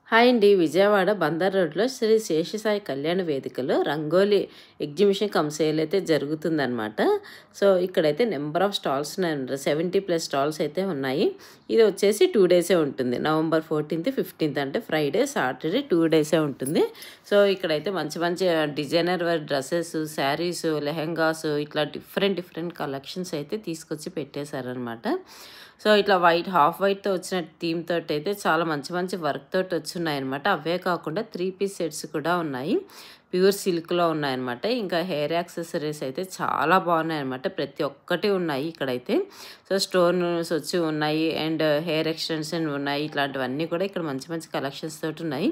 Hi అండి. విజయవాడ బందర్ రోడ్లో శ్రీ శేషసాయి కళ్యాణ వేదికలో రంగోలీ ఎగ్జిబిషన్ కమ్ సేల్ అయితే జరుగుతుందనమాట. సో ఇక్కడైతే నెంబర్ ఆఫ్ స్టాల్స్ ఉన్నాయి. 70+ స్టాల్స్ అయితే ఉన్నాయి. ఇది వచ్చేసి 2 డేసే ఉంటుంది. నవంబర్ 14th 15th అంటే ఫ్రైడే సాటర్డే 2 డేసే ఉంటుంది. సో ఇక్కడైతే మంచి మంచి designer wear dresses, saris, lehengas ఇట్లా డిఫరెంట్ కలెక్షన్స్ అయితే తీసుకొచ్చి పెట్టేశారనమాట. సో ఇట్లా హాఫ్ వైట్తో వచ్చిన థీమ్ తోటి అయితే చాలా మంచి వర్క్ తోటి వచ్చున్నాయి అనమాట. అవే కాకుండా 3 పీస్ సెట్స్ కూడా ఉన్నాయి. ప్యూర్ సిల్క్లో ఉన్నాయన్నమాట. ఇంకా హెయిర్ యాక్సెసరీస్ అయితే చాలా బాగున్నాయి అనమాట. ప్రతి ఒక్కటి ఉన్నాయి ఇక్కడైతే. సో స్టోన్స్ వచ్చి ఉన్నాయి అండ్ హెయిర్ ఎక్స్టెన్షన్ ఉన్నాయి. ఇట్లాంటివన్నీ కూడా ఇక్కడ మంచి కలెక్షన్స్ తోటి ఉన్నాయి.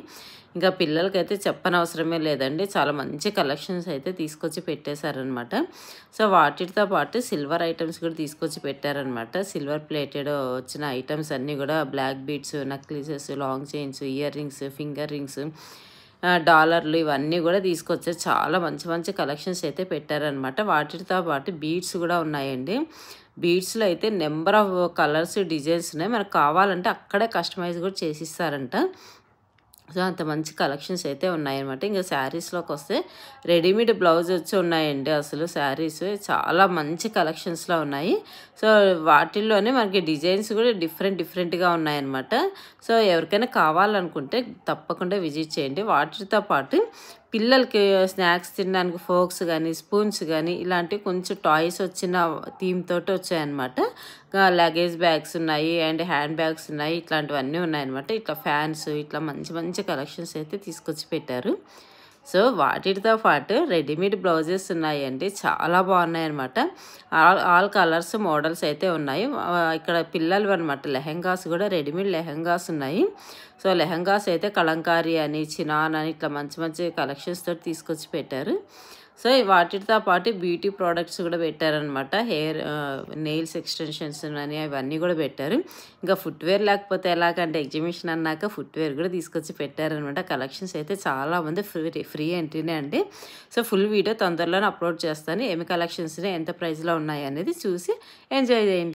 ఇంకా పిల్లలకైతే చెప్పనవసరమే లేదండి. చాలా మంచి కలెక్షన్స్ అయితే తీసుకొచ్చి పెట్టేశారనమాట. సో వాటితో పాటు సిల్వర్ ఐటమ్స్ కూడా తీసుకొచ్చి పెట్టారనమాట. సిల్వర్ ప్లేటెడ్ వచ్చిన ఐటమ్స్ అన్నీ కూడా black beads, necklaces, long chains, earrings, finger rings, డాలర్లు ఇవన్నీ కూడా తీసుకొచ్చారు. చాలా మంచి కలెక్షన్స్ అయితే పెట్టారనమాట. వాటితో పాటు బీడ్స్ కూడా ఉన్నాయండి. బీడ్స్లో అయితే నెంబర్ ఆఫ్ కలర్స్, డిజైన్స్ ఉన్నాయి. మనకు కావాలంటే అక్కడే కస్టమైజ్ కూడా చేసిస్తారంట. సో అంత మంచి కలెక్షన్స్ అయితే ఉన్నాయన్నమాట. ఇంకా శారీస్లోకి వస్తే రెడీమేడ్ బ్లౌజ్ వచ్చి ఉన్నాయండి. అసలు శారీస్ చాలా మంచి కలెక్షన్స్లో ఉన్నాయి. సో వాటిల్లోనే మనకి డిజైన్స్ కూడా డిఫరెంట్గా ఉన్నాయన్నమాట. సో ఎవరికైనా కావాలనుకుంటే తప్పకుండా విజిట్ చేయండి. వాటితో పాటు పిల్లలకి స్నాక్స్ తినడానికి ఫోక్స్ కానీ, స్పూన్స్ కానీ ఇలాంటివి కొంచెం టాయ్స్ వచ్చిన థీమ్ తోటి వచ్చాయన్నమాట. లగేజ్ బ్యాగ్స్ ఉన్నాయి అండ్ హ్యాండ్ బ్యాగ్స్ ఉన్నాయి. ఇట్లాంటివన్నీ ఉన్నాయన్నమాట. ఇట్లా ఫ్యాన్స్ ఇట్లా మంచి కలెక్షన్స్ అయితే తీసుకొచ్చి పెట్టారు. సో వాటితో పాటు రెడీమేడ్ బ్లౌజెస్ ఉన్నాయండి. చాలా బాగున్నాయి అనమాట. ఆల్ కలర్స్, మోడల్స్ అయితే ఉన్నాయి. ఇక్కడ పిల్లలు అనమాట. లెహెంగాస్ కూడా రెడీమేడ్ లెహెంగాస్ ఉన్నాయి. సో లెహెంగాస్ అయితే కలంకారీ అని, చినాన్ అని ఇట్లా మంచి కలెక్షన్స్ తోటి తీసుకొచ్చి పెట్టారు. సో వాటితో పాటు బ్యూటీ ప్రోడక్ట్స్ కూడా పెట్టారనమాట. హెయిర్ నెయిల్స్ ఎక్స్టెన్షన్స్ అని అవన్నీ కూడా పెట్టారు. ఇంకా ఫుట్వేర్ లేకపోతే ఎలాగంటే ఎగ్జిబిషన్ అన్నాక ఫుట్వేర్ కూడా తీసుకొచ్చి పెట్టారనమాట. కలెక్షన్స్ అయితే చాలామంది ఫ్రీ ఎంట్రీనే అండి. సో ఫుల్ వీడియో తొందరలోనే అప్లోడ్ చేస్తాను. ఏమి కలెక్షన్స్ ఎంత ప్రైస్లో ఉన్నాయి అనేది చూసి ఎంజాయ్ చేయండి.